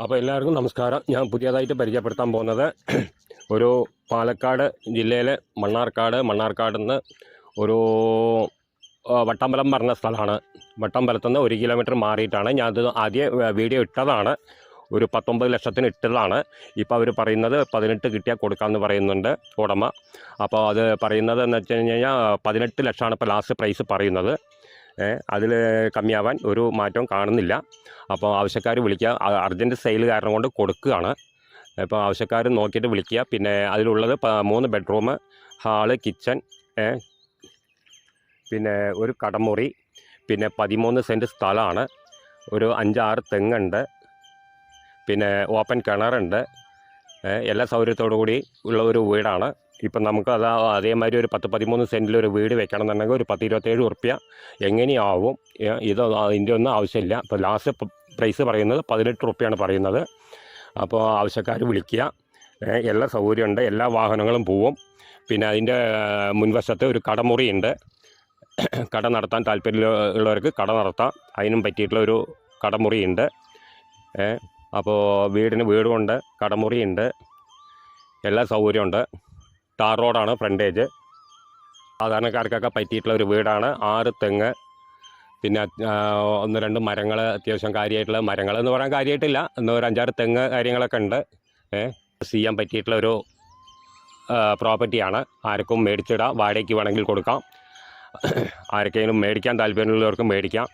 അപ്പോൾ എല്ലാവർക്കും നമസ്കാരം. ഞാൻ പുതിയതായിട്ട് പരിചയപ്പെടുത്താൻ പോകുന്നത് ഒരു പാലക്കാട് ജില്ലയിലെ മണ്ണാർക്കാട് നിന്ന് ഒരു വട്ടമ്പലം പറഞ്ഞ സ്ഥലമാണ്. വട്ടമ്പലത്തു നിന്ന് 1 കിലോമീറ്റർ മാറിയിട്ടാണ്. ഞാനത് ആദ്യം വീഡിയോ ഇട്ടതാണ്. ഒരു 19 ലക്ഷത്തിന് ഇട്ടതാണ്. ഇപ്പോൾ അവർ പറയുന്നത് 18 കിട്ടിയാൽ കൊടുക്കാമെന്ന് പറയുന്നുണ്ട് ഉടമ. അപ്പോൾ അത് പറയുന്നത് എന്ന് വെച്ച് കഴിഞ്ഞാൽ 18 ലക്ഷമാണ് ഇപ്പോൾ ലാസ്റ്റ് പ്രൈസ് പറയുന്നത്. അതിൽ കമ്മിയാവാൻ ഒരു മാറ്റവും കാണുന്നില്ല. അപ്പോൾ ആവശ്യക്കാർ വിളിക്കുക. അർജൻറ്റ് സെയിൽ കാരണം കൊണ്ട് കൊടുക്കുകയാണ്. അപ്പോൾ ആവശ്യക്കാർ നോക്കിയിട്ട് വിളിക്കുക. പിന്നെ അതിലുള്ളത് 3 ബെഡ്റൂം, ഹാള്, കിച്ചൺ, പിന്നെ ഒരു കടമുറി, പിന്നെ 13 സെൻറ്റ് സ്ഥലമാണ്. ഒരു 5-6 തെങ്ങുണ്ട്, പിന്നെ ഓപ്പൺ കിണറുണ്ട്. എല്ലാ സൗകര്യത്തോടു കൂടി ഉള്ള ഒരു വീടാണ്. ഇപ്പം നമുക്ക് അതേമാതിരി ഒരു 10-13 സെൻറ്റിലൊരു വീട് വെക്കണം എന്നുണ്ടെങ്കിൽ ഒരു 10-27 ഉറുപ്പ്യ എങ്ങനെയാവും. ഇത് അതിൻ്റെ ഒന്നും ആവശ്യമില്ല. ഇപ്പോൾ ലാസ്റ്റ് പ്രൈസ് പറയുന്നത് 18 ഉറുപ്പ്യാണ് പറയുന്നത്. അപ്പോൾ ആവശ്യക്കാർ വിളിക്കുക. എല്ലാ സൗകര്യമുണ്ട്, എല്ലാ വാഹനങ്ങളും പോവും. പിന്നെ അതിൻ്റെ മുൻവശത്ത് ഒരു കടമുറിയുണ്ട്. കട നടത്താൻ താല്പര്യമുള്ളവർക്ക് കട നടത്താം. അതിനും പറ്റിയിട്ടുള്ള ഒരു കടമുറിയുണ്ട്. അപ്പോൾ വീടുണ്ട്, കടമുറിയുണ്ട്, എല്ലാ സൗകര്യമുണ്ട്. ടാർ റോഡാണ് ഫ്രണ്ടേജ്. സാധാരണക്കാർക്കൊക്കെ പറ്റിയിട്ടുള്ള ഒരു വീടാണ്. 6 തെങ്ങ്, പിന്നെ 1-2 മരങ്ങൾ, അത്യാവശ്യം കാര്യമായിട്ടുള്ള മരങ്ങൾ എന്ന് പറയാൻ കാര്യമായിട്ടില്ല, ഒരു 5-6 തെങ്ങ് കാര്യങ്ങളൊക്കെ ഉണ്ട്. ചെയ്യാൻ പറ്റിയിട്ടുള്ളൊരു പ്രോപ്പർട്ടിയാണ്. ആർക്കും മേടിച്ചിടാം, വാടകയ്ക്ക് വേണമെങ്കിൽ കൊടുക്കാം. ആർക്കെങ്കിലും മേടിക്കാൻ താല്പര്യമുള്ളവർക്കും മേടിക്കാം.